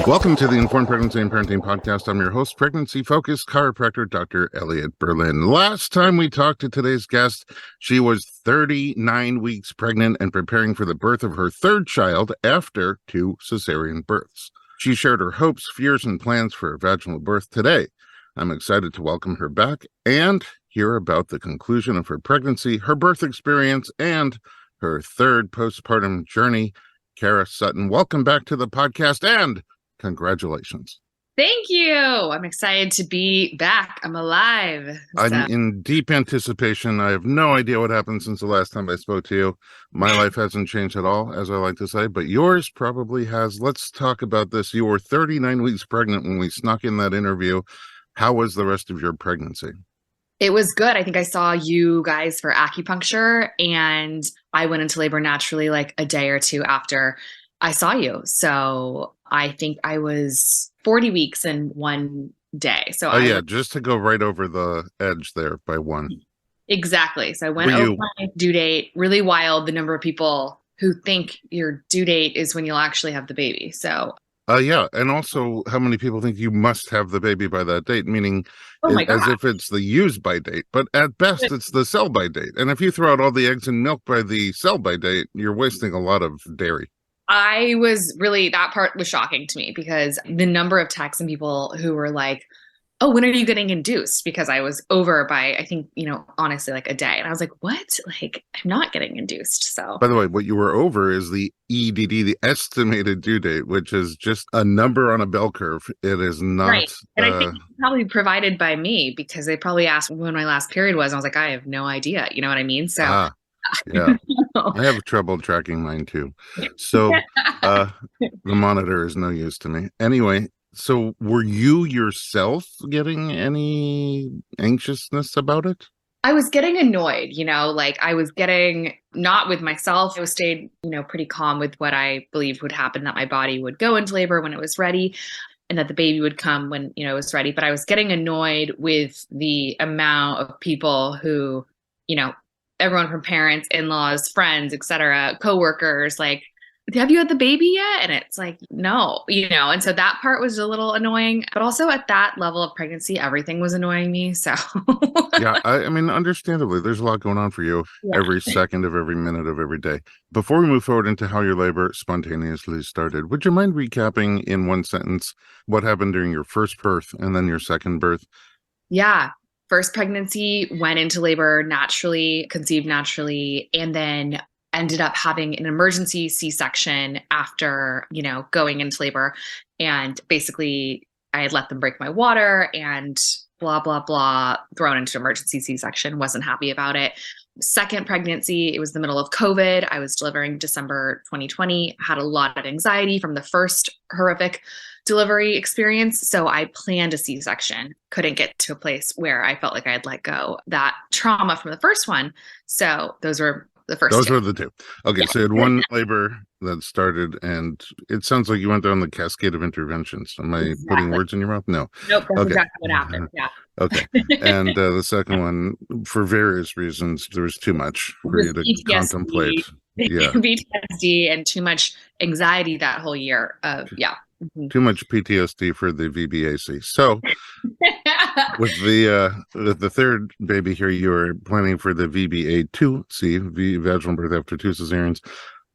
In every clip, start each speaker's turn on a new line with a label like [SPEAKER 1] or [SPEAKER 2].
[SPEAKER 1] Welcome to the Informed Pregnancy and Parenting Podcast. I'm your host, pregnancy-focused chiropractor, Dr. Elliot Berlin. Last time we talked to today's guest, she was 39 weeks pregnant and preparing for the birth of her third child after 2 cesarean births. She shared her hopes, fears, and plans for a vaginal birth today. I'm excited to welcome her back and hear about the conclusion of her pregnancy, her birth experience, and her third postpartum journey. Kara Sutton, welcome back to the podcast and congratulations.
[SPEAKER 2] Thank you. I'm excited to be back. I'm alive.
[SPEAKER 1] I'm in deep anticipation. I have no idea what happened since the last time I spoke to you. My life hasn't changed at all, as I like to say, but yours probably has. Let's talk about this. You were 39 weeks pregnant when we snuck in that interview. How was the rest of your pregnancy?
[SPEAKER 2] It was good. I think I saw you guys for acupuncture, and I went into labor naturally like a day or two after I saw you. So I think I was 40 weeks in one day. So
[SPEAKER 1] just to go right over the edge there by one.
[SPEAKER 2] Exactly. So I went over my due date. Really wild, the number of people who think your due date is when you'll actually have the baby. So
[SPEAKER 1] and also how many people think you must have the baby by that date, meaning as if it's the use by date, but at best it's the sell by date. And if you throw out all the eggs and milk by the sell by date, you're wasting a lot of dairy.
[SPEAKER 2] That part was shocking to me because the number of texts and people who were like, oh, when are you getting induced? Because I was over by, I think, honestly, like a day. And I was like, what? Like, I'm not getting induced. So,
[SPEAKER 1] by the way, what you were over is the EDD, the estimated due date, which is just a number on a bell curve. It is not.
[SPEAKER 2] Right. And I think probably provided by me because they probably asked when my last period was. And I was like, I have no idea. You know what I mean? So,
[SPEAKER 1] yeah, I have trouble tracking mine too. So the monitor is no use to me. Anyway. So were you yourself getting any anxiousness about it?
[SPEAKER 2] I was getting annoyed, I was getting not with myself. I stayed, pretty calm with what I believed would happen, that my body would go into labor when it was ready and that the baby would come when, it was ready. But I was getting annoyed with the amount of people who, everyone from parents, in-laws, friends, etc., coworkers, like, have you had the baby yet? And it's like, no, and so that part was a little annoying, but also at that level of pregnancy, everything was annoying me. So
[SPEAKER 1] yeah, I mean, understandably, there's a lot going on for you every second of every minute of every day. Before we move forward into how your labor spontaneously started, would you mind recapping in one sentence what happened during your first birth and then your second birth?
[SPEAKER 2] Yeah. First pregnancy, went into labor naturally, conceived naturally, and then ended up having an emergency C-section after, going into labor. And basically I had let them break my water and blah, blah, blah, thrown into emergency C-section. Wasn't happy about it. Second pregnancy, it was the middle of COVID. I was delivering December 2020, had a lot of anxiety from the first horrific delivery experience. So I planned a C-section, couldn't get to a place where I felt like I had let go that trauma from the first one. So those were the two.
[SPEAKER 1] Okay, so you had one labor that started, and it sounds like you went down the cascade of interventions. Am I putting words in your mouth? No.
[SPEAKER 2] Nope, that's exactly what happened. Yeah.
[SPEAKER 1] Okay. And the second one, for various reasons, there was too much for you to contemplate.
[SPEAKER 2] Yeah. PTSD and too much anxiety that whole year.
[SPEAKER 1] Too much PTSD for the VBAC. So with the third baby here, you were planning for the VBA2C, vaginal birth after 2 cesareans.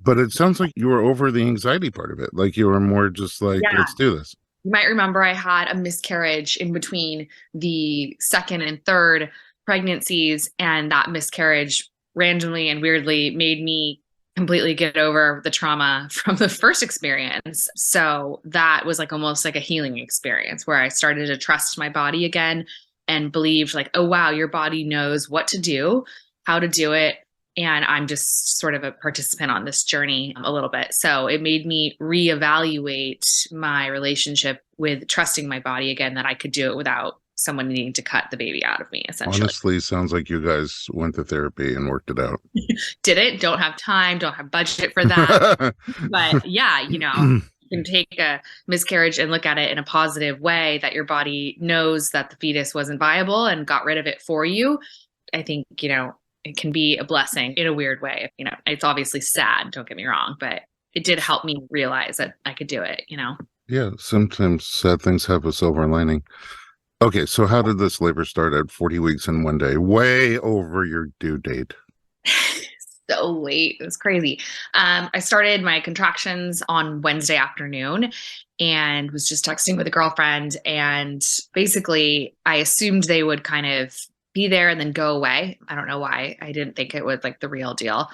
[SPEAKER 1] But it sounds like you were over the anxiety part of it. Like you were more just like, let's do this.
[SPEAKER 2] You might remember I had a miscarriage in between the second and third pregnancies, and that miscarriage randomly and weirdly made me completely get over the trauma from the first experience. So that was like almost like a healing experience where I started to trust my body again and believed like, oh, wow, your body knows what to do, how to do it. And I'm just sort of a participant on this journey a little bit. So it made me reevaluate my relationship with trusting my body again, that I could do it without someone needing to cut the baby out of me, essentially.
[SPEAKER 1] Honestly, sounds like you guys went to therapy and worked it out.
[SPEAKER 2] Don't have time, don't have budget for that. But yeah, you can take a miscarriage and look at it in a positive way, that your body knows that the fetus wasn't viable and got rid of it for you. I think, it can be a blessing in a weird way. It's obviously sad, don't get me wrong, but it did help me realize that I could do it,
[SPEAKER 1] Yeah, sometimes sad things have a silver lining. Okay, so how did this labor start at 40 weeks in 1 day? Way over your due date.
[SPEAKER 2] So late. It was crazy. I started my contractions on Wednesday afternoon and was just texting with a girlfriend. And basically, I assumed they would kind of be there and then go away. I don't know why. I didn't think it was like the real deal.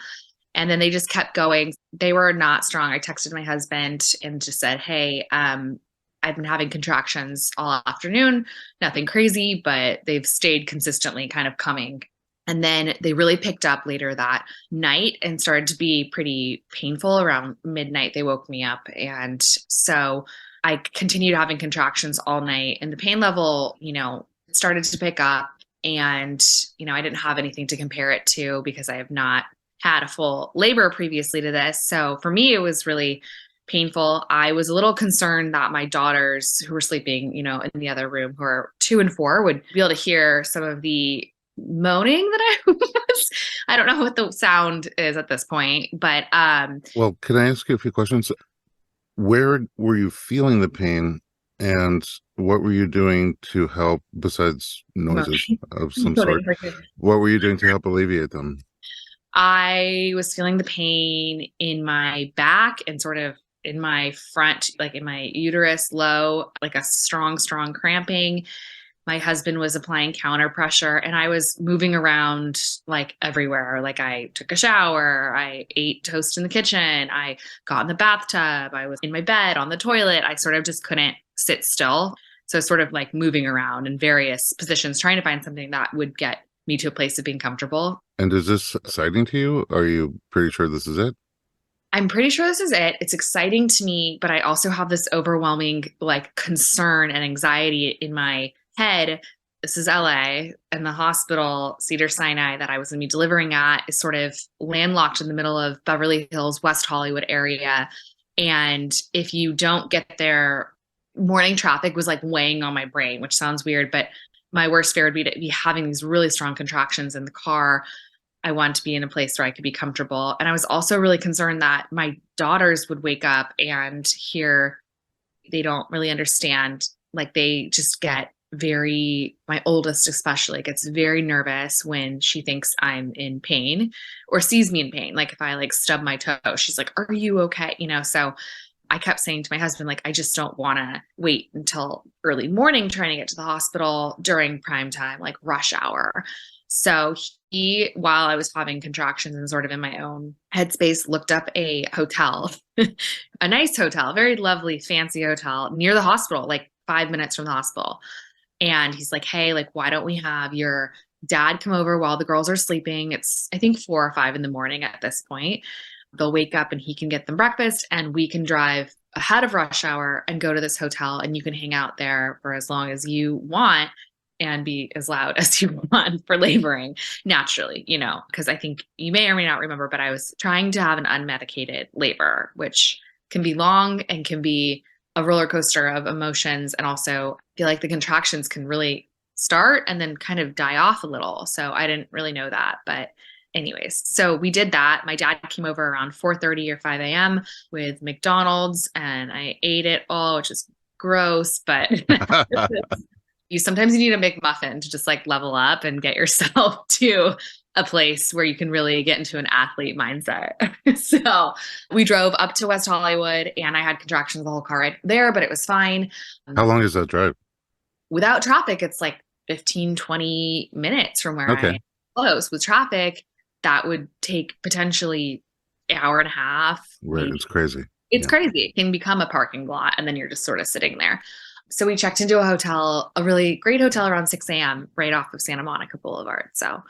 [SPEAKER 2] And then they just kept going. They were not strong. I texted my husband and just said, hey, I've been having contractions all afternoon, nothing crazy, but they've stayed consistently kind of coming. And then they really picked up later that night and started to be pretty painful around midnight. They woke me up. And so I continued having contractions all night, and the pain level, started to pick up. And, I didn't have anything to compare it to because I have not had a full labor previously to this. So for me, it was really painful. I was a little concerned that my daughters who were sleeping, in the other room, who are 2 and 4, would be able to hear some of the moaning that I was. I don't know what the sound is at this point, but
[SPEAKER 1] Well, can I ask you a few questions? Where were you feeling the pain, and what were you doing to help besides noises of some sort? What were you doing to help alleviate them?
[SPEAKER 2] I was feeling the pain in my back and sort of in my front, like in my uterus low, like a strong, strong cramping. My husband was applying counter pressure, and I was moving around like everywhere. Like I took a shower, I ate toast in the kitchen, I got in the bathtub, I was in my bed, on the toilet. I sort of just couldn't sit still. So sort of like moving around in various positions, trying to find something that would get me to a place of being comfortable.
[SPEAKER 1] And is this exciting to you? Are you pretty sure this is it?
[SPEAKER 2] I'm pretty sure this is it. It's exciting to me, but I also have this overwhelming like concern and anxiety in my head. This is LA, and the hospital, Cedars-Sinai, that I was going to be delivering at is sort of landlocked in the middle of Beverly Hills, West Hollywood area. And if you don't get there, morning traffic was like weighing on my brain, which sounds weird, but my worst fear would be to be having these really strong contractions in the car. I wanted to be in a place where I could be comfortable. And I was also really concerned that my daughters would wake up and hear they don't really understand. Like they just get my oldest especially gets very nervous when she thinks I'm in pain or sees me in pain. Like if I like stub my toe, she's like, are you okay? So I kept saying to my husband, like, I just don't want to wait until early morning trying to get to the hospital during prime time, like rush hour. So he, while I was having contractions and sort of in my own headspace, looked up a hotel, a nice hotel, very lovely, fancy hotel near the hospital, like 5 minutes from the hospital. And he's like, hey, like, why don't we have your dad come over while the girls are sleeping? It's, I think, 4 or 5 in the morning at this point. They'll wake up and he can get them breakfast, and we can drive ahead of rush hour and go to this hotel, and you can hang out there for as long as you want and be as loud as you want for laboring naturally, because I think you may or may not remember, but I was trying to have an unmedicated labor, which can be long and can be a roller coaster of emotions. And also feel like the contractions can really start and then kind of die off a little. So I didn't really know that, but anyways, so we did that. My dad came over around 4:30 or 5 a.m. with McDonald's, and I ate it all, which is gross, but sometimes you need a McMuffin to just like level up and get yourself to a place where you can really get into an athlete mindset. So we drove up to West Hollywood, and I had contractions the whole car ride there, but it was fine.
[SPEAKER 1] How long is that drive?
[SPEAKER 2] Without traffic, it's like 15, 20 minutes from where I am. Close. With traffic, that would take potentially an hour and a half.
[SPEAKER 1] Right. Maybe. It's crazy.
[SPEAKER 2] It's crazy. It can become a parking lot, and then you're just sort of sitting there. So we checked into a hotel, a really great hotel around 6 a.m. right off of Santa Monica Boulevard. So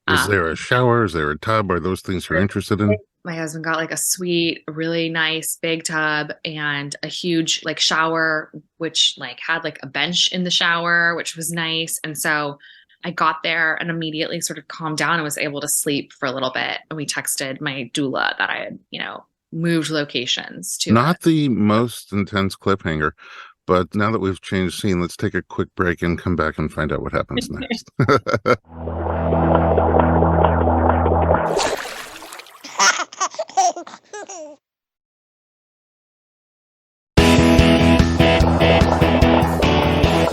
[SPEAKER 1] is there a shower? Is there a tub? Are those things you're interested in?
[SPEAKER 2] My husband got like a suite, a really nice big tub, and a huge like shower, which like had like a bench in the shower, which was nice. And so I got there and immediately sort of calmed down and was able to sleep for a little bit. And we texted my doula that I had, moved locations to.
[SPEAKER 1] Not the most intense cliffhanger, but now that we've changed scene, let's take a quick break and come back and find out what happens next.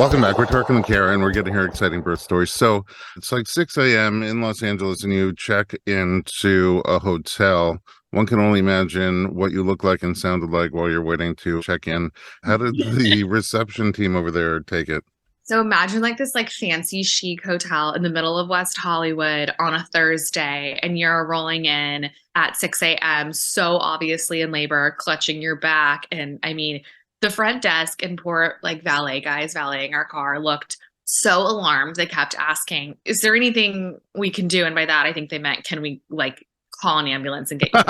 [SPEAKER 1] Welcome back. We're talking to Kara and we're getting her exciting birth story. So it's like 6 a.m. in Los Angeles and you check into a hotel. One can only imagine what you look like and sounded like while you're waiting to check in. How did the reception team over there take it?
[SPEAKER 2] So imagine like this like fancy chic hotel in the middle of West Hollywood on a Thursday, and you're rolling in at 6 a.m. so obviously in labor, clutching your back. And I mean, the front desk and poor like valet guys valeting our car looked so alarmed. They kept asking, "Is there anything we can do?" And by that, I think they meant, "Can we like call an ambulance and get you?"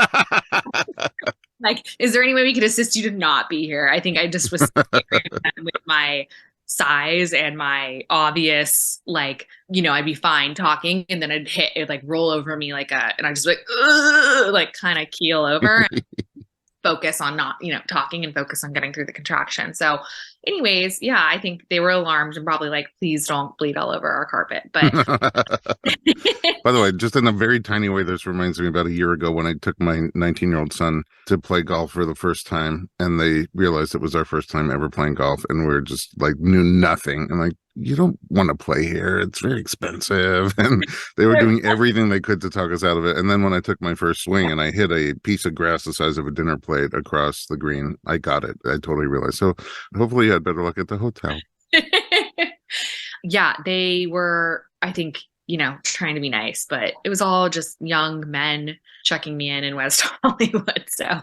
[SPEAKER 2] Like, is there any way we could assist you to not be here? I think I just was with my size and my obvious, like, I'd be fine talking and then it'd like roll over me and I just like kind of keel over and focus on not, talking and focus on getting through the contraction. So anyways, yeah, I think they were alarmed and probably like, please don't bleed all over our carpet. But
[SPEAKER 1] by the way, just in a very tiny way, this reminds me about a year ago when I took my 19-year-old son to play golf for the first time, and they realized it was our first time ever playing golf, and we're just like knew nothing. And like, you don't want to play here. It's very expensive. And they were doing everything they could to talk us out of it. And then when I took my first swing and I hit a piece of grass the size of a dinner plate across the green, I got it. I totally realized. So hopefully you had better luck at the hotel.
[SPEAKER 2] Yeah, they were, I think, trying to be nice, but it was all just young men checking me in West Hollywood. So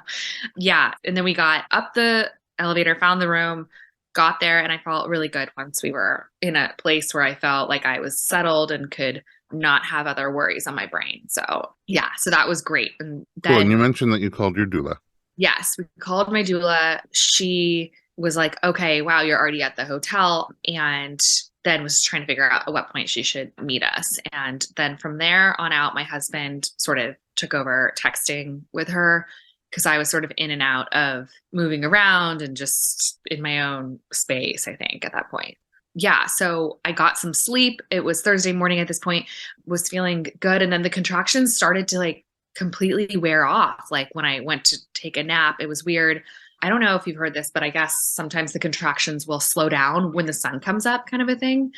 [SPEAKER 2] yeah. And then we got up the elevator, found the room, got there, and I felt really good once we were in a place where I felt like I was settled and could not have other worries on my brain. So yeah, so that was great. And then,
[SPEAKER 1] cool. And you mentioned that you called your doula.
[SPEAKER 2] Yes, we called my doula. She was like, okay, wow, you're already at the hotel. And then was trying to figure out at what point she should meet us. And then from there on out, my husband sort of took over texting with her, because I was sort of in and out of moving around and just in my own space, I think, at that point. Yeah, so I got some sleep. It was Thursday morning at this point, was feeling good. And then the contractions started to like completely wear off. Like when I went to take a nap, it was weird. I don't know if you've heard this, but I guess sometimes the contractions will slow down when the sun comes up, kind of a thing.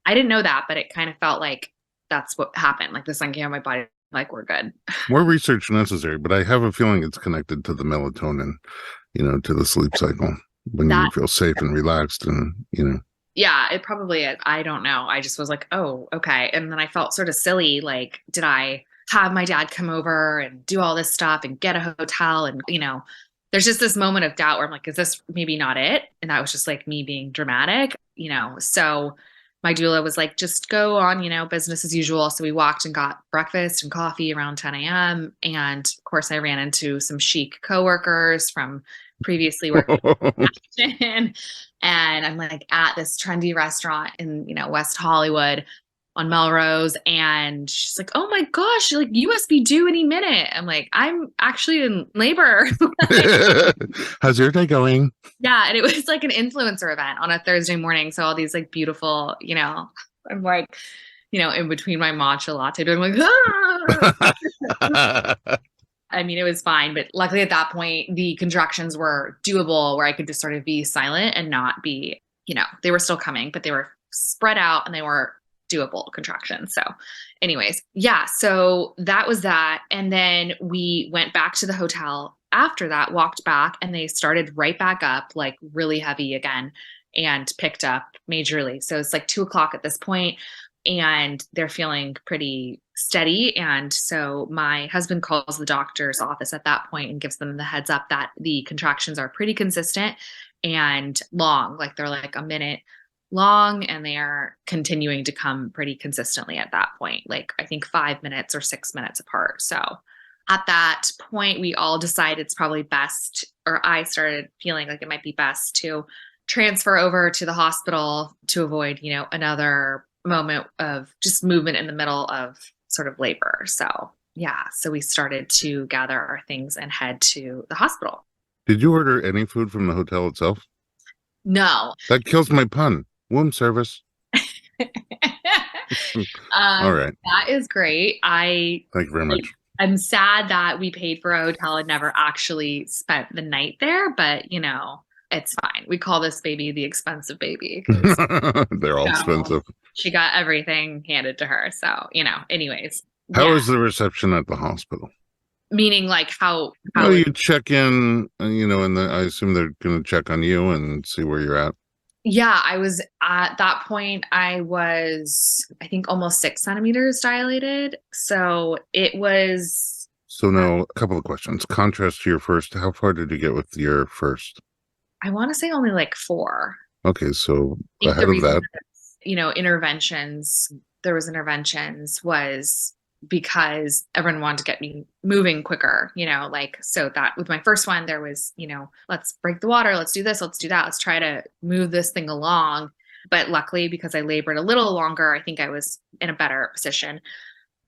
[SPEAKER 2] I didn't know that, but it kind of felt like that's what happened. Like the sun came on my body, like we're good.
[SPEAKER 1] More research necessary, but I have a feeling it's connected to the melatonin, to the sleep cycle when you feel safe and relaxed and,
[SPEAKER 2] Yeah, it probably is. I don't know. I just was like, oh, okay. And then I felt sort of silly. Like, did I have my dad come over and do all this stuff and get a hotel? And, there's just this moment of doubt where I'm like, is this maybe not it? And that was just like me being dramatic, So my doula was like, just go on, business as usual. So we walked and got breakfast and coffee around 10 a.m. And of course, I ran into some chic coworkers from previously working and I'm like at this trendy restaurant in, West Hollywood on Melrose. And she's like, oh my gosh, like you must be due any minute. I'm like, I'm actually in labor.
[SPEAKER 1] How's your day going?
[SPEAKER 2] Yeah. And it was like an influencer event on a Thursday morning. So all these like beautiful, I'm like, in between my matcha latte, doing like, ah! I mean, it was fine, but luckily at that point, the contractions were doable where I could just sort of be silent and not be, they were still coming, but they were spread out and they were doable contractions. So anyways, yeah, so that was that. And then we went back to the hotel after that, walked back, and they started right back up, like really heavy again, and picked up majorly. So it's like 2:00 at this point, and they're feeling pretty steady. And so my husband calls the doctor's office at that point and gives them the heads up that the contractions are pretty consistent and long, like they're like a minute long, and they are continuing to come pretty consistently at that point, like I think 5 minutes or 6 minutes apart. So at that point, we all decided it's probably best, or I started feeling like it might be best to transfer over to the hospital to avoid, another moment of just movement in the middle of sort of labor. So yeah, so we started to gather our things and head to the hospital.
[SPEAKER 1] Did you order any food from the hotel itself?
[SPEAKER 2] No.
[SPEAKER 1] That kills my pun. Womb service. All right.
[SPEAKER 2] That is great.
[SPEAKER 1] Thank you very much.
[SPEAKER 2] I'm sad that we paid for a hotel and never actually spent the night there, but it's fine. We call this baby the expensive baby because
[SPEAKER 1] they're all expensive.
[SPEAKER 2] She got everything handed to her. So, anyways.
[SPEAKER 1] How is the reception at the hospital?
[SPEAKER 2] Meaning like how
[SPEAKER 1] you check in, and I assume they're going to check on you and see where you're at.
[SPEAKER 2] Yeah, I was at that point, I think almost 6 centimeters dilated. So it was.
[SPEAKER 1] So now a couple of questions. Contrast to your first, how far did you get with your first?
[SPEAKER 2] I want to say only like 4.
[SPEAKER 1] Okay, so ahead of that.
[SPEAKER 2] Interventions, there was was because everyone wanted to get me moving quicker, so that with my first one, there was, let's break the water. Let's do this. Let's do that. Let's try to move this thing along. But luckily, because I labored a little longer, I think I was in a better position.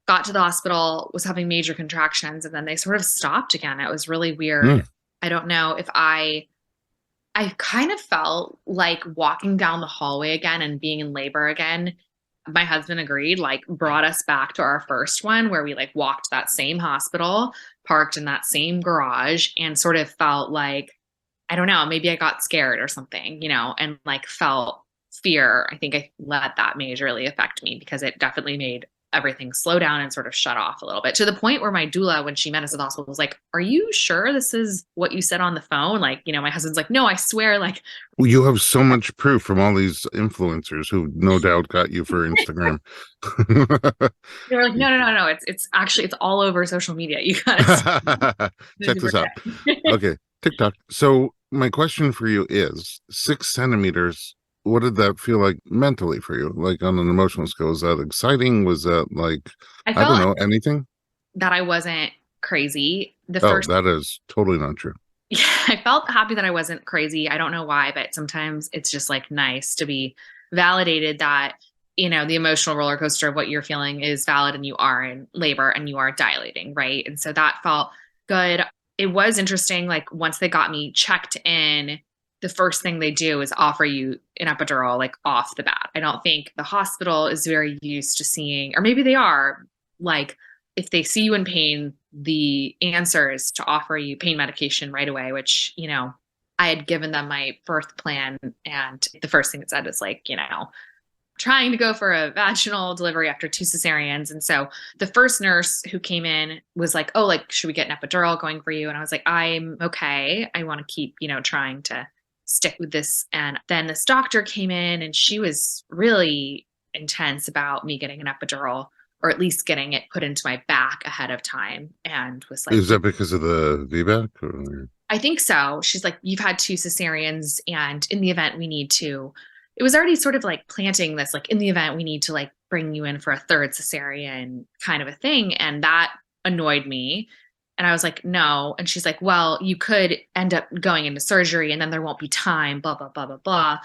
[SPEAKER 2] Got to the hospital, was having major contractions, and then they sort of stopped again. It was really weird. I don't know if I kind of felt like walking down the hallway again and being in labor again. My husband agreed, brought us back to our first one where we walked that same hospital, parked in that same garage, and sort of felt like, I don't know, maybe I got scared or something, and felt fear. I think I let that majorly affect me because it definitely made everything slow down and sort of shut off a little bit, to the point where my doula, when she met us at the hospital, was like, are you sure this is what you said on the phone? My husband's like, no, I swear.
[SPEAKER 1] Well, you have so much proof from all these influencers who no doubt got you for Instagram.
[SPEAKER 2] They were like, no. It's actually, it's all over social media. You guys
[SPEAKER 1] check this out. Okay. TikTok. So my question for you is 6 centimeters. What did that feel like mentally for you? On an emotional scale, was that exciting? Was that I don't know, anything?
[SPEAKER 2] That I wasn't crazy.
[SPEAKER 1] That is totally not true.
[SPEAKER 2] Yeah, I felt happy that I wasn't crazy. I don't know why, but sometimes it's just nice to be validated that, the emotional roller coaster of what you're feeling is valid and you are in labor and you are dilating, right? And so that felt good. It was interesting. Once they got me checked in, the first thing they do is offer you an epidural off the bat. I don't think the hospital is very used to seeing, or maybe they are, if they see you in pain, the answer is to offer you pain medication right away, which, I had given them my birth plan. And the first thing it said is trying to go for a vaginal delivery after 2 cesareans. And so the first nurse who came in was like, oh, should we get an epidural going for you? And I was like, I'm okay. I want to keep, trying to stick with this. And then this doctor came in and she was really intense about me getting an epidural, or at least getting it put into my back ahead of time, and was like,
[SPEAKER 1] is that because of the VBAC? Or?
[SPEAKER 2] I think so. She's like, you've had 2 cesareans, and in the event we need to, it was already sort of planting this, in the event we need to bring you in for a 3rd cesarean kind of a thing. And that annoyed me. And I was like, no. And she's like, well, you could end up going into surgery and then there won't be time, blah, blah, blah, blah, blah.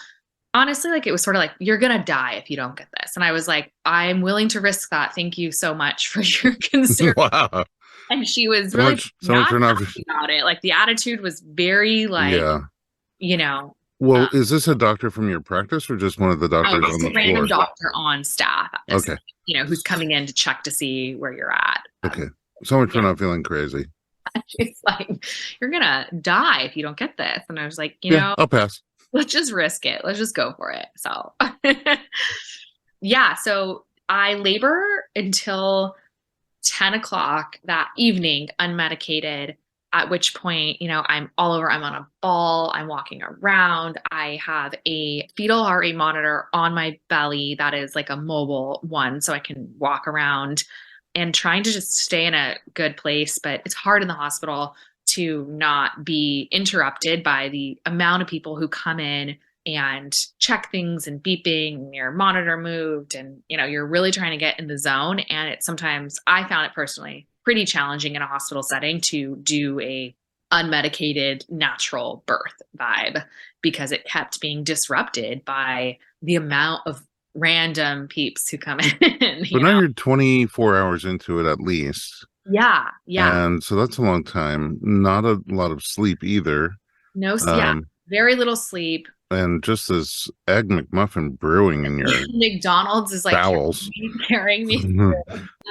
[SPEAKER 2] Honestly, it was sort of you're going to die if you don't get this. And I was like, I'm willing to risk that. Thank you so much for your concern.
[SPEAKER 1] Wow.
[SPEAKER 2] And she was really not happy about it. The attitude was very
[SPEAKER 1] Well, is this a doctor from your practice or just one of the doctors on the floor?
[SPEAKER 2] A random doctor on staff.
[SPEAKER 1] Okay.
[SPEAKER 2] Who's coming in to check to see where you're at.
[SPEAKER 1] Okay. So much for not feeling crazy.
[SPEAKER 2] She's like, you're going to die if you don't get this. And I was like,
[SPEAKER 1] I'll pass.
[SPEAKER 2] Let's just risk it. Let's just go for it. So, yeah. So I labor until 10 o'clock that evening, unmedicated, at which point, I'm all over. I'm on a ball. I'm walking around. I have a fetal heart rate monitor on my belly that is a mobile one, so I can walk around, and trying to just stay in a good place. But it's hard in the hospital to not be interrupted by the amount of people who come in and check things and beeping, and your monitor moved, and you're really trying to get in the zone. And it's sometimes, I found it personally pretty challenging in a hospital setting to do a unmedicated natural birth vibe, because it kept being disrupted by the amount of random peeps who come in.
[SPEAKER 1] But now you're 24 hours into it at least.
[SPEAKER 2] Yeah.
[SPEAKER 1] And so that's a long time. Not a lot of sleep either.
[SPEAKER 2] No, very little sleep.
[SPEAKER 1] And just this Egg McMuffin brewing in your
[SPEAKER 2] McDonald's is
[SPEAKER 1] bowels
[SPEAKER 2] carrying me through.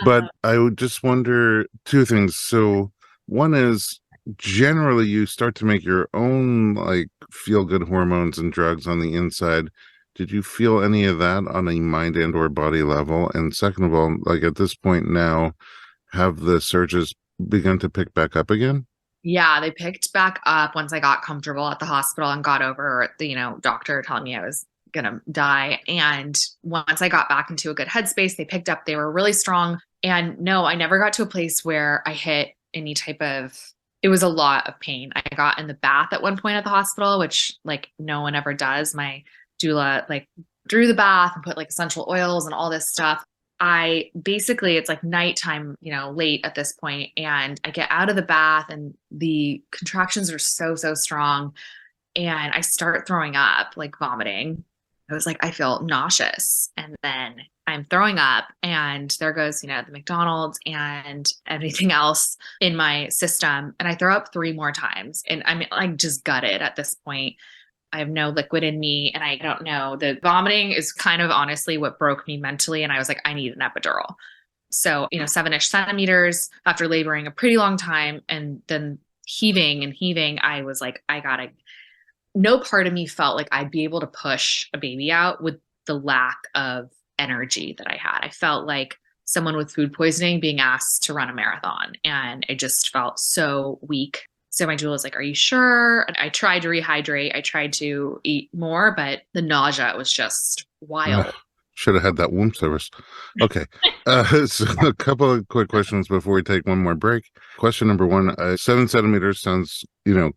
[SPEAKER 1] But I would just wonder 2 things. So one is, generally you start to make your own like feel good hormones and drugs on the inside. Did you feel any of that on a mind and or body level? And second of all, like at this point now, have the surges begun to pick back up again?
[SPEAKER 2] Yeah, they picked back up once I got comfortable at the hospital and got over the, doctor telling me I was gonna die. And once I got back into a good headspace, they picked up, they were really strong. And no, I never got to a place where I hit any type of, it was a lot of pain. I got in the bath at one point at the hospital, which like no one ever does. My doula like drew the bath and put like essential oils and all this stuff. I basically, it's like nighttime, late at this point, and I get out of the bath and the contractions are so, so strong. And I start throwing up, like vomiting. I was like, I feel nauseous. And then I'm throwing up, and there goes, the McDonald's and everything else in my system. And I throw up 3 more times. And I'm like just gutted at this point. I have no liquid in me, and I don't know. The vomiting is kind of honestly what broke me mentally. And I was like, I need an epidural. So, 7-ish centimeters after laboring a pretty long time and then heaving and heaving, I was like, no part of me felt like I'd be able to push a baby out with the lack of energy that I had. I felt like someone with food poisoning being asked to run a marathon, and I just felt so weak. So my doula was like, are you sure? And I tried to rehydrate. I tried to eat more, but the nausea was just wild.
[SPEAKER 1] Should have had that womb service. Okay. So a couple of quick questions before we take one more break. Question number 1, 7 centimeters sounds,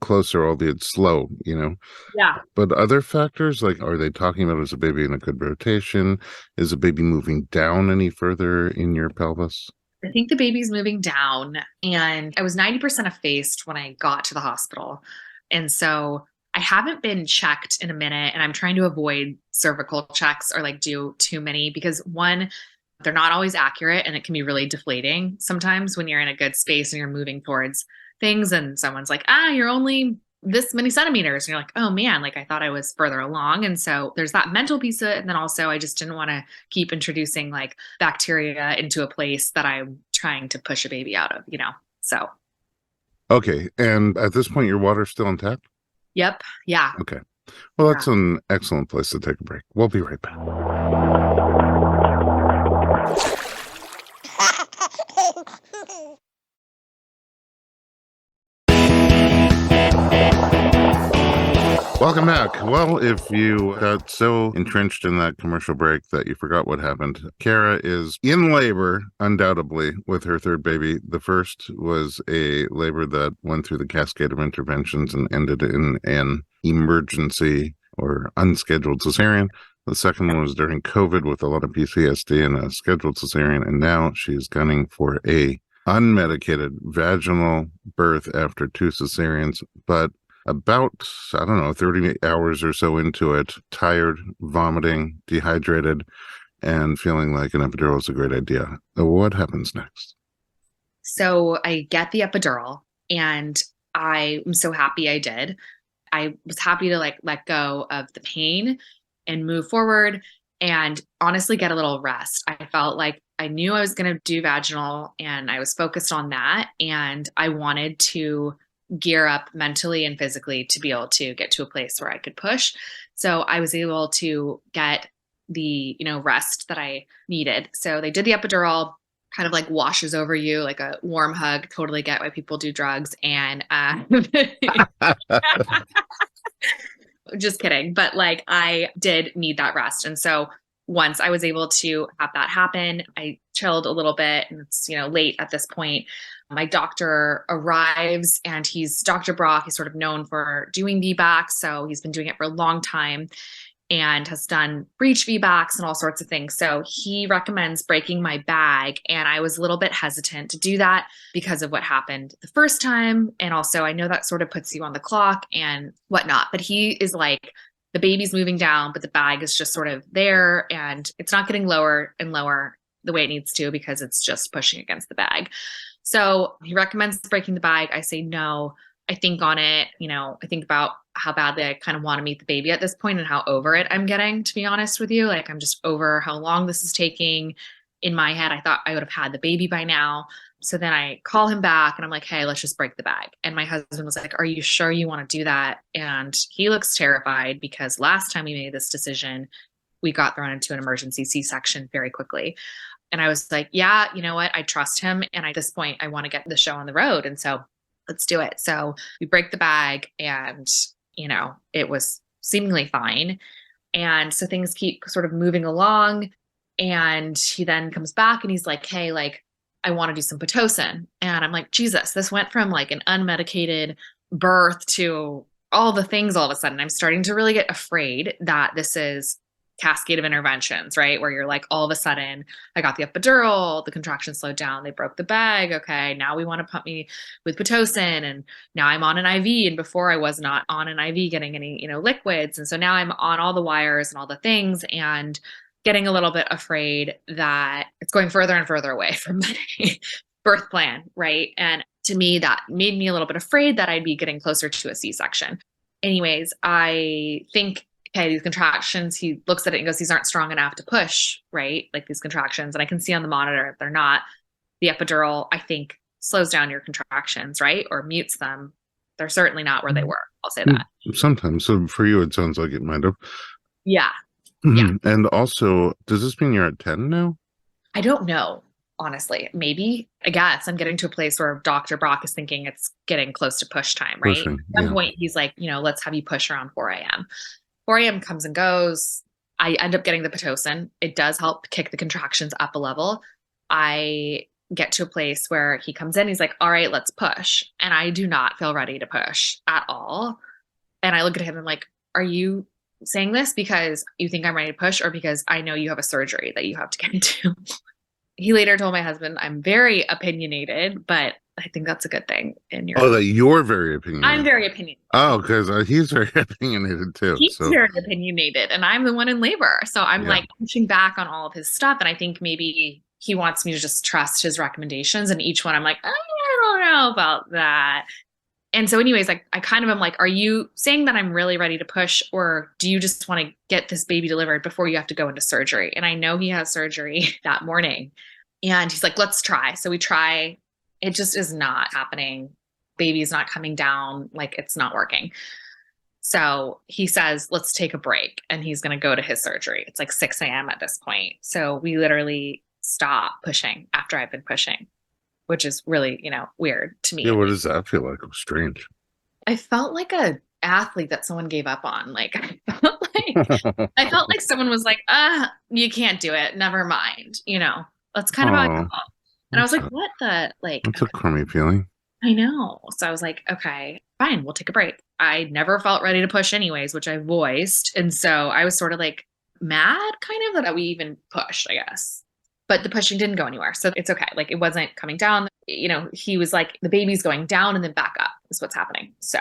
[SPEAKER 1] closer, albeit slow,
[SPEAKER 2] Yeah.
[SPEAKER 1] But other factors, like, are they talking about is a baby in a good rotation? Is a baby moving down any further in your pelvis?
[SPEAKER 2] I think the baby's moving down, and I was 90% effaced when I got to the hospital. And so I haven't been checked in a minute, and I'm trying to avoid cervical checks or like do too many because one, they're not always accurate, and it can be really deflating sometimes when you're in a good space and you're moving towards things and someone's like, you're only this many centimeters. And you're like, oh man, like I thought I was further along. And so there's that mental piece of it. And then also I just didn't want to keep introducing like bacteria into a place that I'm trying to push a baby out of, so.
[SPEAKER 1] Okay. And at this point, your water's still intact?
[SPEAKER 2] Yep. Yeah.
[SPEAKER 1] Okay. Well, that's an excellent place to take a break. We'll be right back. Welcome back. Well, if you got so entrenched in that commercial break that you forgot what happened, Kara is in labor, undoubtedly, with her third baby. The first was a labor that went through the cascade of interventions and ended in an emergency or unscheduled cesarean. The second one was during COVID with a lot of PTSD and a scheduled cesarean. And now she's gunning for a unmedicated vaginal birth after 2 cesareans, but about, 30 hours or so into it, tired, vomiting, dehydrated, and feeling like an epidural is a great idea. What happens next?
[SPEAKER 2] So I get the epidural, and I am so happy I did. I was happy to like let go of the pain and move forward and honestly get a little rest. I felt like I knew I was going to do vaginal, and I was focused on that. And I wanted to gear up mentally and physically to be able to get to a place where I could push. So I was able to get the, rest that I needed. So they did the epidural, kind of like washes over you like a warm hug. Totally get why people do drugs. And just kidding. But like I did need that rest. And so once I was able to have that happen, I chilled a little bit, and it's, late at this point. My doctor arrives, and he's Dr. Brock. He's sort of known for doing VBAC. So he's been doing it for a long time and has done breech VBACs and all sorts of things. So he recommends breaking my bag. And I was a little bit hesitant to do that because of what happened the first time. And also I know that sort of puts you on the clock and whatnot, but he is like, the baby's moving down, but the bag is just sort of there, and it's not getting lower and lower the way it needs to because it's just pushing against the bag. So he recommends breaking the bag. I say no. I think on it, I think about how badly I kind of want to meet the baby at this point and how over it I'm getting, to be honest with you. Like I'm just over how long this is taking. In my head, I thought I would have had the baby by now. So then I call him back and I'm like, hey, let's just break the bag. And my husband was like, are you sure you want to do that? And he looks terrified because last time we made this decision, we got thrown into an emergency C-section very quickly. And I was like, yeah, you know what? I trust him. And at this point, I want to get the show on the road. And so let's do it. So we break the bag and, it was seemingly fine. And so things keep sort of moving along. And he then comes back and he's like, hey, like, I want to do some Pitocin. And I'm like, Jesus, this went from like an unmedicated birth to all the things all of a sudden. I'm starting to really get afraid that this is cascade of interventions, right? Where you're like, all of a sudden, I got the epidural, the contractions slowed down, they broke the bag. Okay, now we want to pump me with Pitocin. And now I'm on an IV. And before I was not on an IV getting any, liquids. And so now I'm on all the wires and all the things. And getting a little bit afraid that it's going further and further away from my birth plan, right? And to me, that made me a little bit afraid that I'd be getting closer to a C-section. Anyways, I think, okay, these contractions, he looks at it and goes, these aren't strong enough to push, right? Like these contractions. And I can see on the monitor if they're not. The epidural, I think, slows down your contractions, right? Or mutes them. They're certainly not where they were. I'll say that.
[SPEAKER 1] Sometimes. So for you, it sounds like it might have.
[SPEAKER 2] Yeah.
[SPEAKER 1] Yeah. And also, does this mean you're at 10 now?
[SPEAKER 2] I don't know, honestly. Maybe. I guess I'm getting to a place where Dr. Brock is thinking it's getting close to push time, right?
[SPEAKER 1] Pushing,
[SPEAKER 2] At one point, he's like, let's have you push around 4 a.m. 4 a.m. comes and goes. I end up getting the Pitocin. It does help kick the contractions up a level. I get to a place where he comes in. He's like, all right, let's push. And I do not feel ready to push at all. And I look at him and I'm like, are you saying this because you think I'm ready to push or because I know you have a surgery that you have to get into? He later told my husband, I'm very opinionated, but I think that's a good thing in your.
[SPEAKER 1] Oh, that you're very opinionated.
[SPEAKER 2] I'm very opinionated.
[SPEAKER 1] Oh, because he's very opinionated too.
[SPEAKER 2] He's very opinionated, and I'm the one in labor. So I'm like pushing back on all of his stuff. And I think maybe he wants me to just trust his recommendations. And each one I'm like, I don't know about that. And so anyways, I kind of am like, are you saying that I'm really ready to push, or do you just want to get this baby delivered before you have to go into surgery? And I know he has surgery that morning. And he's like, let's try. So we try. It just is not happening. Baby's not coming down. Like it's not working. So he says, let's take a break. And he's going to go to his surgery. It's like 6 a.m. at this point. So we literally stop pushing after I've been pushing, which is really, weird to me.
[SPEAKER 1] Yeah, what does that feel like? It was strange.
[SPEAKER 2] I felt like a athlete that someone gave up on. Like I felt like someone was like, you can't do it. Never mind. That's kind of how I felt. And I was like, what the, like.
[SPEAKER 1] That's a crummy feeling.
[SPEAKER 2] I know. So I was like, okay, fine, we'll take a break. I never felt ready to push anyways, which I voiced. And so I was sort of like mad kind of that we even pushed, I guess. But the pushing didn't go anywhere. So it's okay. Like it wasn't coming down. He was like, the baby's going down and then back up is what's happening. So,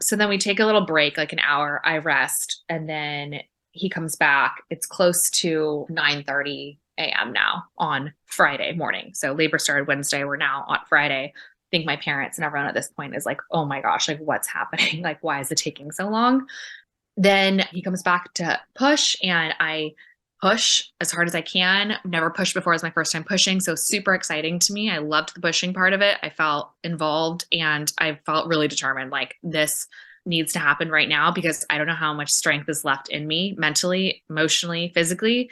[SPEAKER 2] so then we take a little break, like an hour, I rest. And then he comes back. It's close to 9:30 a.m. now on Friday morning. So labor started Wednesday. We're now on Friday. I think my parents and everyone at this point is like, oh my gosh, like what's happening? Like, why is it taking so long? Then he comes back to push and I push as hard as I can. Never pushed before. It was my first time pushing. So super exciting to me. I loved the pushing part of it. I felt involved and I felt really determined. Like this needs to happen right now because I don't know how much strength is left in me mentally, emotionally, physically.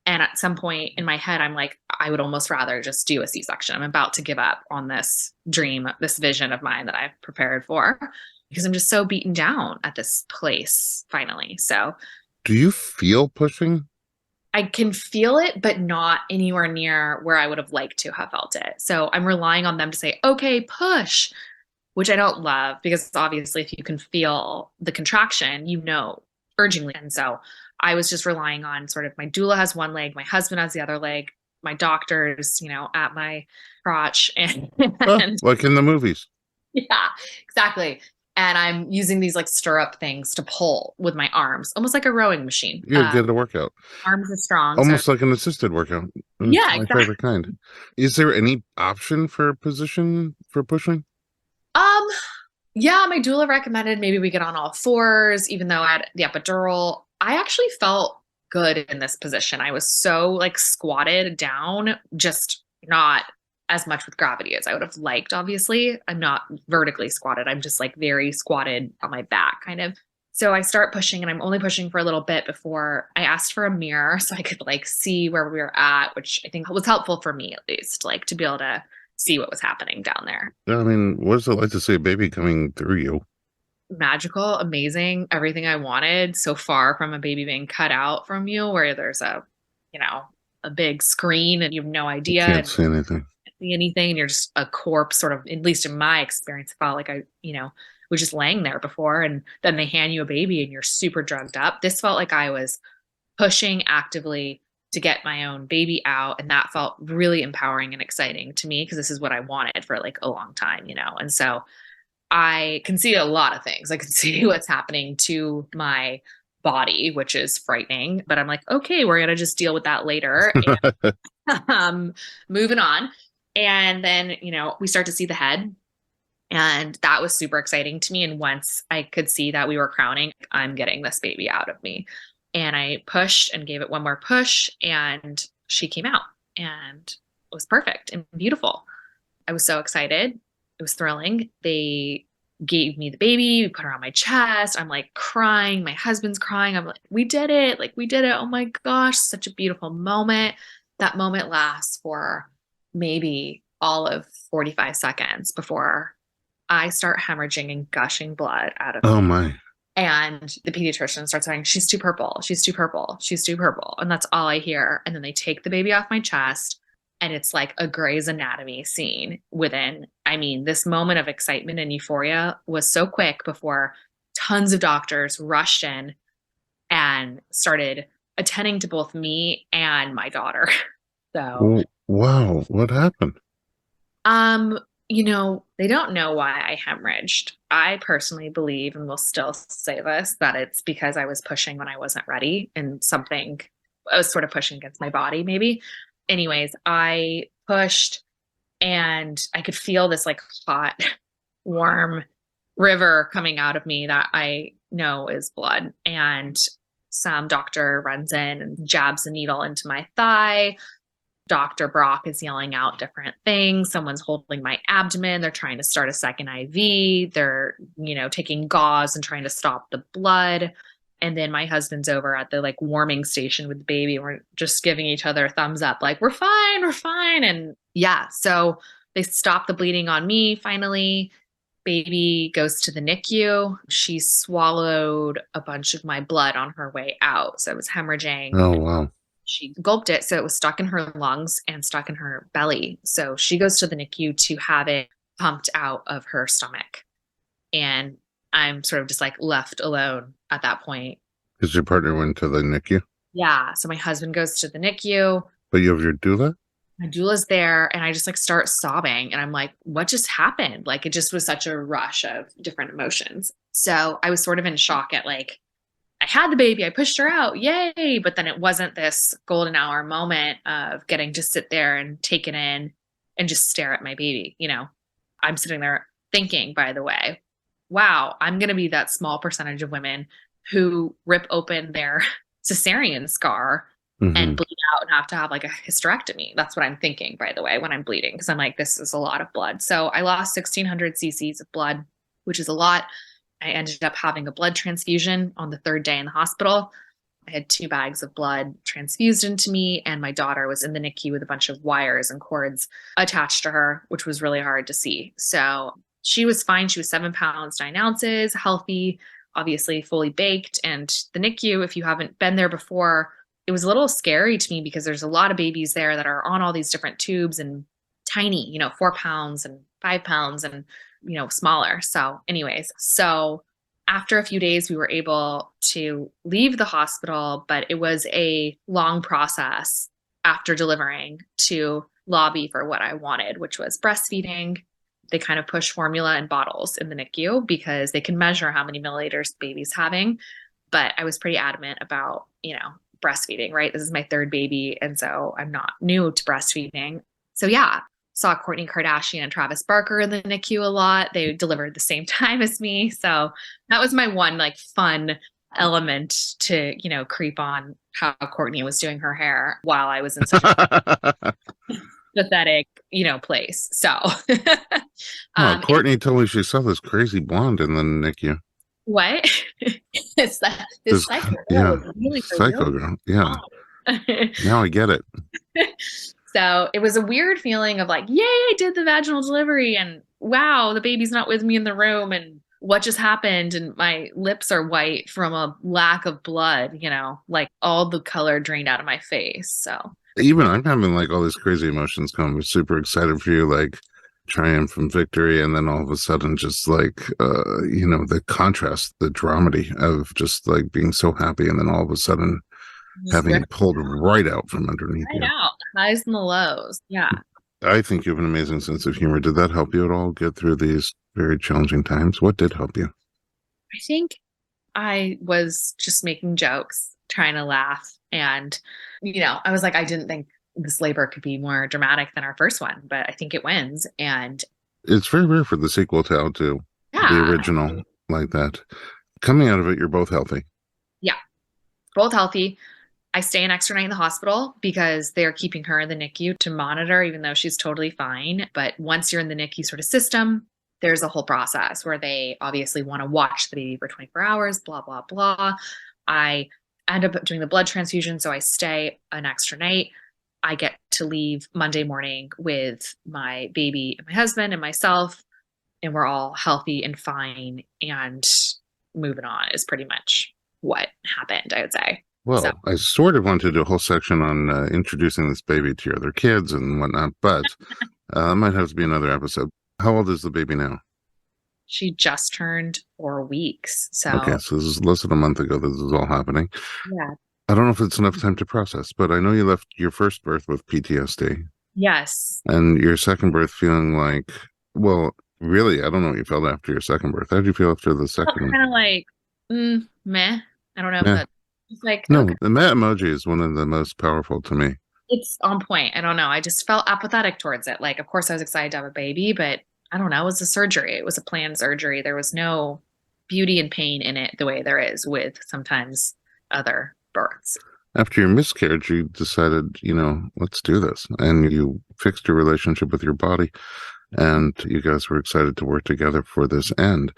[SPEAKER 2] And at some point in my head, I'm like, I would almost rather just do a C-section. I'm about to give up on this dream, this vision of mine that I've prepared for because I'm just so beaten down at this place finally. So
[SPEAKER 1] do you feel pushing?
[SPEAKER 2] I can feel it, but not anywhere near where I would have liked to have felt it. So I'm relying on them to say, okay, push, which I don't love because obviously if you can feel the contraction, urgently. And so I was just relying on sort of my doula has one leg, my husband has the other leg, my doctors, at my crotch and
[SPEAKER 1] like in the movies.
[SPEAKER 2] Yeah, exactly. And I'm using these like stirrup things to pull with my arms, almost like a rowing machine.
[SPEAKER 1] You get a workout.
[SPEAKER 2] Arms are strong.
[SPEAKER 1] Almost like an assisted workout.
[SPEAKER 2] Yeah,
[SPEAKER 1] my favorite kind. Is there any option for position for pushing?
[SPEAKER 2] Yeah, my doula recommended maybe we get on all fours, even though I had the epidural. I actually felt good in this position. I was so like squatted down, just not as much with gravity as I would have liked, obviously. I'm not vertically squatted. I'm just like very squatted on my back kind of. So I start pushing and I'm only pushing for a little bit before I asked for a mirror so I could like see where we were at, which I think was helpful for me at least, like to be able to see what was happening down there.
[SPEAKER 1] Yeah, I mean, what's it like to see a baby coming through you?
[SPEAKER 2] Magical, amazing, everything I wanted, so far from a baby being cut out from you where there's a, you know, a big screen and you have no
[SPEAKER 1] You
[SPEAKER 2] idea
[SPEAKER 1] can't
[SPEAKER 2] and
[SPEAKER 1] see anything.
[SPEAKER 2] see anything and you're just a corpse sort of, at least in my experience, it felt like I, was just laying there before and then they hand you a baby and you're super drugged up. This felt like I was pushing actively to get my own baby out, and that felt really empowering and exciting to me because this is what I wanted for like a long time, and so I can see a lot of things. I can see what's happening to my body, which is frightening, but I'm like, okay, we're going to just deal with that later. And moving on. And then, we start to see the head, and that was super exciting to me. And once I could see that we were crowning, I'm getting this baby out of me. And I pushed and gave it one more push, and she came out and it was perfect and beautiful. I was so excited. It was thrilling. They gave me the baby, we put her on my chest. I'm like crying. My husband's crying. I'm like, we did it. Like, we did it. Oh my gosh, such a beautiful moment. That moment lasts for maybe all of 45 seconds before I start hemorrhaging and gushing blood out of
[SPEAKER 1] Oh
[SPEAKER 2] me.
[SPEAKER 1] my.
[SPEAKER 2] And the pediatrician starts saying, she's too purple. She's too purple. She's too purple. And that's all I hear. And then they take the baby off my chest. And it's like a Grey's Anatomy scene this moment of excitement and euphoria was so quick before tons of doctors rushed in and started attending to both me and my daughter. So,
[SPEAKER 1] Oh, wow. What happened?
[SPEAKER 2] they don't know why I hemorrhaged. I personally believe, and will still say this, that it's because I was pushing when I wasn't ready and I was sort of pushing against my body, maybe. Anyways, I pushed and I could feel this like hot, warm river coming out of me that I know is blood. And some doctor runs in and jabs a needle into my thigh. Dr. Brock is yelling out different things. Someone's holding my abdomen. They're trying to start a second IV. They're, taking gauze and trying to stop the blood. And then my husband's over at the like warming station with the baby. And we're just giving each other a thumbs up, like, we're fine, we're fine. And yeah, so they stop the bleeding on me finally. Baby goes to the NICU. She swallowed a bunch of my blood on her way out. So it was hemorrhaging.
[SPEAKER 1] Oh, wow.
[SPEAKER 2] She gulped it. So it was stuck in her lungs and stuck in her belly. So she goes to the NICU to have it pumped out of her stomach. And I'm sort of just like left alone at that point.
[SPEAKER 1] Because your partner went to the NICU?
[SPEAKER 2] Yeah. So my husband goes to the NICU.
[SPEAKER 1] But you have your doula?
[SPEAKER 2] My doula's there, and I just like start sobbing. And I'm like, what just happened? Like, it just was such a rush of different emotions. So I was sort of in shock at like, I had the baby, I pushed her out, yay. But then it wasn't this golden hour moment of getting to sit there and take it in and just stare at my baby. I'm sitting there thinking, by the way, wow, I'm going to be that small percentage of women who rip open their cesarean scar and bleed out and have to have like a hysterectomy. That's what I'm thinking, by the way, when I'm bleeding, because I'm like, this is a lot of blood. So I lost 1,600 cc's of blood, which is a lot. I ended up having a blood transfusion on the third day in the hospital. I had 2 bags of blood transfused into me, and my daughter was in the NICU with a bunch of wires and cords attached to her, which was really hard to see. So she was fine. She was 7 pounds, 9 ounces, healthy, obviously fully baked. And the NICU, if you haven't been there before, it was a little scary to me because there's a lot of babies there that are on all these different tubes and tiny, 4 pounds and 5 pounds and, smaller. So anyways, after a few days, we were able to leave the hospital, but it was a long process after delivering to lobby for what I wanted, which was breastfeeding. They kind of push formula in bottles in the NICU because they can measure how many milliliters the baby's having. But I was pretty adamant about, breastfeeding, right? This is my 3rd baby. And so I'm not new to breastfeeding. So yeah, saw Kourtney Kardashian and Travis Barker in the NICU a lot. They delivered the same time as me. So that was my one like fun element to, creep on how Kourtney was doing her hair while I was in such a pathetic, place. So,
[SPEAKER 1] Oh,
[SPEAKER 2] and
[SPEAKER 1] Courtney told me she saw this crazy blonde in the NICU.
[SPEAKER 2] what? It's that this
[SPEAKER 1] This,
[SPEAKER 2] psycho girl
[SPEAKER 1] yeah,
[SPEAKER 2] is really for real.
[SPEAKER 1] psycho girl. Yeah, now I get it.
[SPEAKER 2] So it was a weird feeling of like, yay, I did the vaginal delivery, and wow, the baby's not with me in the room, and what just happened? And my lips are white from a lack of blood, like all the color drained out of my face. So
[SPEAKER 1] Even I'm having like all these crazy emotions come. I'm super excited for you, like triumph and victory, and then all of a sudden, just like the contrast, the dramedy of just like being so happy, and then all of a sudden
[SPEAKER 2] just
[SPEAKER 1] having
[SPEAKER 2] rip
[SPEAKER 1] it pulled right out from underneath
[SPEAKER 2] right
[SPEAKER 1] you.
[SPEAKER 2] out, the highs and the lows. Yeah.
[SPEAKER 1] I think you have an amazing sense of humor. Did that help you at all get through these very challenging times? What did help you?
[SPEAKER 2] I think I was just making jokes, trying to laugh. And, I was like, I didn't think this labor could be more dramatic than our first one, but I think it wins. And
[SPEAKER 1] It's very rare for the sequel to outdo the
[SPEAKER 2] yeah,
[SPEAKER 1] original like that. Coming out of it, you're both healthy.
[SPEAKER 2] yeah, both healthy. I stay an extra night in the hospital because they're keeping her in the NICU to monitor, even though she's totally fine. But once you're in the NICU sort of system, there's a whole process where they obviously want to watch the baby for 24 hours, blah, blah, blah. I end up doing the blood transfusion, so I stay an extra night. I get to leave Monday morning with my baby and my husband and myself, and we're all healthy and fine and moving on is pretty much what happened, I would say. So
[SPEAKER 1] Well, I sort of wanted to do a whole section on introducing this baby to your other kids and whatnot, but it might have to be another episode. How old is the baby now?
[SPEAKER 2] she just turned 4 weeks.
[SPEAKER 1] Okay,
[SPEAKER 2] So
[SPEAKER 1] so this is less than a month ago that this is all happening.
[SPEAKER 2] yeah.
[SPEAKER 1] I don't know if it's enough time to process, but I know you left your first birth with PTSD
[SPEAKER 2] Yes.
[SPEAKER 1] and your second birth feeling like, well, really, I don't know what you felt after your second birth. How did you feel after the
[SPEAKER 2] Felt
[SPEAKER 1] second one?
[SPEAKER 2] kind of like, meh. I don't know if
[SPEAKER 1] Yeah.
[SPEAKER 2] that it's like, okay,
[SPEAKER 1] No, the Met emoji is one of the most powerful to me.
[SPEAKER 2] it's on point. I don't know. I just felt apathetic towards it. Like, of course, I was excited to have a baby, but I don't know. It was a surgery. It was a planned surgery. There was no beauty and pain in it the way there is with sometimes other births.
[SPEAKER 1] After your miscarriage, you decided, let's do this. And you fixed your relationship with your body, and you guys were excited to work together for this end.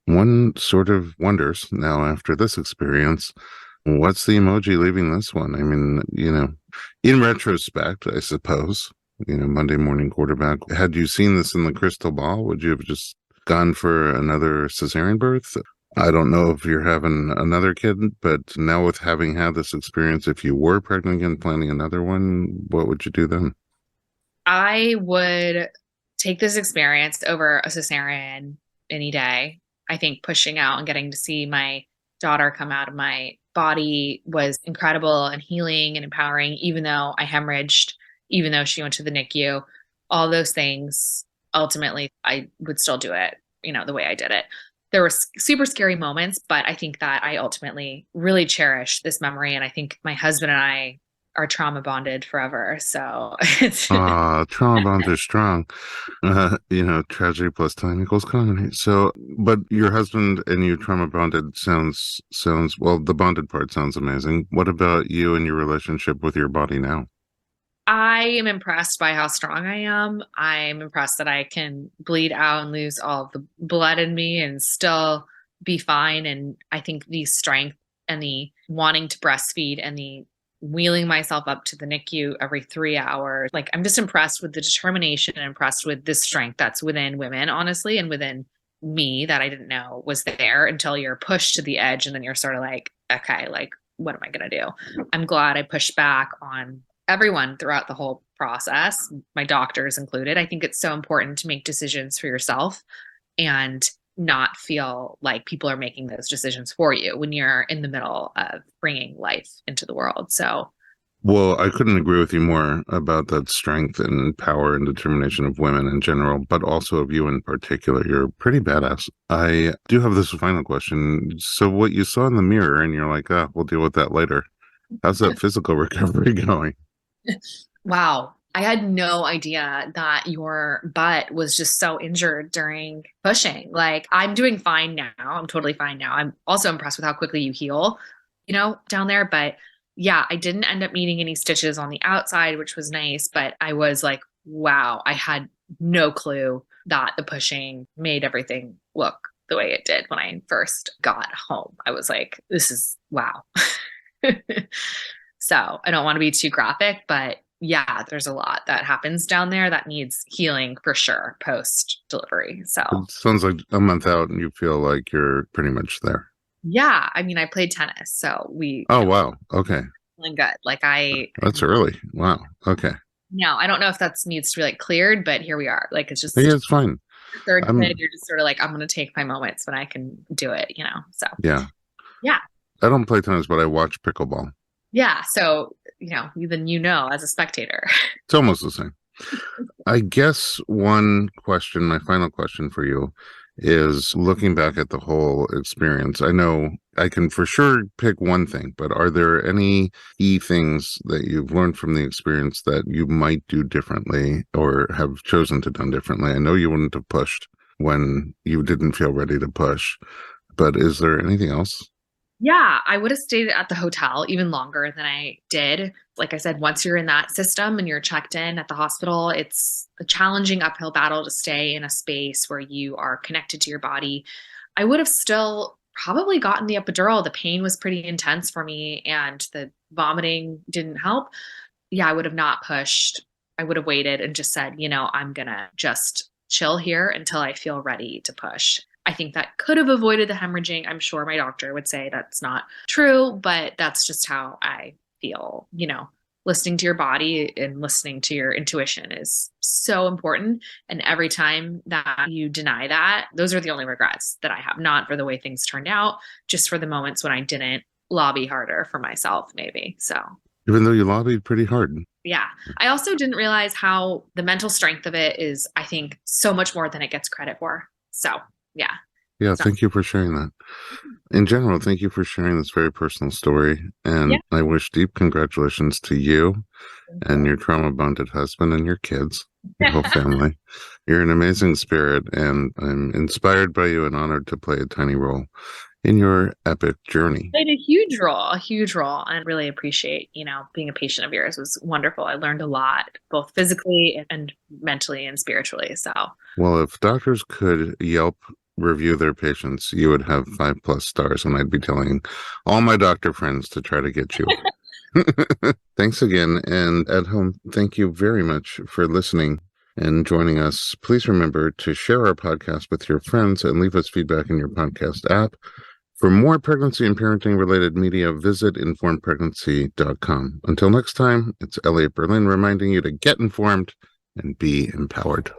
[SPEAKER 1] One sort of wonders now after this experience, what's the emoji leaving this one? I mean, in retrospect, I suppose, Monday morning quarterback, had you seen this in the crystal ball, would you have just gone for another cesarean birth? I don't know if you're having another kid, but now with having had this experience, if you were pregnant and planning another one, what would you do then?
[SPEAKER 2] I would take this experience over a cesarean any day. I think pushing out and getting to see my daughter come out of my body was incredible and healing and empowering, even though I hemorrhaged, even though she went to the NICU, all those things. Ultimately, I would still do it, the way I did it. There were super scary moments, but I think that I ultimately really cherish this memory. And I think my husband and I are trauma bonded forever. So it's
[SPEAKER 1] Trauma bonds are strong. Tragedy plus time equals comedy. So, but your husband and you trauma bonded sounds well, the bonded part sounds amazing. What about you and your relationship with your body now?
[SPEAKER 2] I am impressed by how strong I am. I'm impressed that I can bleed out and lose all of the blood in me and still be fine. And I think the strength and the wanting to breastfeed and the wheeling myself up to the NICU every 3 hours, like I'm just impressed with the determination and impressed with the strength that's within women, honestly, and within me that I didn't know was there until you're pushed to the edge. And then you're sort of like, okay, like, what am I going to do? I'm glad I pushed back on everyone throughout the whole process, my doctors included. I think it's so important to make decisions for yourself and not feel like people are making those decisions for you when you're in the middle of bringing life into the world. So,
[SPEAKER 1] Well, I couldn't agree with you more about that strength and power and determination of women in general, but also of you in particular. You're pretty badass. I do have this final question. So, what you saw in the mirror, and you're like, we'll deal with that later. How's that physical recovery going?
[SPEAKER 2] wow. I had no idea that your butt was just so injured during pushing. Like, I'm doing fine now. I'm totally fine now. I'm also impressed with how quickly you heal, down there. But yeah, I didn't end up needing any stitches on the outside, which was nice. But I was like wow, I had no clue that the pushing made everything look the way it did when I first got home. I was like, this is wow. So I don't want to be too graphic, but yeah, there's a lot that happens down there that needs healing for sure post delivery. So
[SPEAKER 1] It sounds like a month out and you feel like you're pretty much there.
[SPEAKER 2] yeah, I mean, I played tennis, so
[SPEAKER 1] Oh, wow. Okay.
[SPEAKER 2] feeling good.
[SPEAKER 1] That's early. Wow. Okay.
[SPEAKER 2] No, I don't know if that needs to be like cleared, but here we are. Like it's just
[SPEAKER 1] Yeah, it's fine.
[SPEAKER 2] third
[SPEAKER 1] I'm,
[SPEAKER 2] kid, you're just sort of like, I'm going to take my moments when I can do it, So
[SPEAKER 1] yeah.
[SPEAKER 2] yeah.
[SPEAKER 1] I don't play tennis, but I watch pickleball.
[SPEAKER 2] Yeah. So, then as a spectator.
[SPEAKER 1] It's almost the same. I guess one question, my final question for you is looking back at the whole experience. I know I can for sure pick one thing, but are there any key things that you've learned from the experience that you might do differently or have chosen to do differently? I know you wouldn't have pushed when you didn't feel ready to push, but is there anything else?
[SPEAKER 2] Yeah, I would have stayed at the hotel even longer than I did. Like I said, once you're in that system and you're checked in at the hospital, it's a challenging uphill battle to stay in a space where you are connected to your body. I would have still probably gotten the epidural. The pain was pretty intense for me and the vomiting didn't help. Yeah, I would have not pushed. I would have waited and just said, I'm going to just chill here until I feel ready to push. I think that could have avoided the hemorrhaging. I'm sure my doctor would say that's not true, but that's just how I feel. Listening to your body and listening to your intuition is so important. And every time that you deny that, those are the only regrets that I have, not for the way things turned out, just for the moments when I didn't lobby harder for myself, maybe. So,
[SPEAKER 1] Even though you lobbied pretty hard.
[SPEAKER 2] yeah. I also didn't realize how the mental strength of it is, I think, so much more than it gets credit for. So, yeah.
[SPEAKER 1] Yeah,
[SPEAKER 2] So,
[SPEAKER 1] thank you for sharing that. In general, thank you for sharing this very personal story. And
[SPEAKER 2] yeah.
[SPEAKER 1] I wish deep congratulations to you and your trauma bonded husband and your kids, your whole family. You're an amazing spirit, and I'm inspired by you and honored to play a tiny role in your epic journey.
[SPEAKER 2] Played a huge role, and really appreciate, being a patient of yours was wonderful. I learned a lot, both physically and mentally and spiritually. So,
[SPEAKER 1] Well, if doctors could Yelp review their patients, you would have 5+ stars, and I'd be telling all my doctor friends to try to get you. Thanks again. And at home, thank you very much for listening and joining us. Please remember to share our podcast with your friends and leave us feedback in your podcast app. For more pregnancy and parenting related media, visit informedpregnancy.com. Until next time, it's Elliot Berlin reminding you to get informed and be empowered.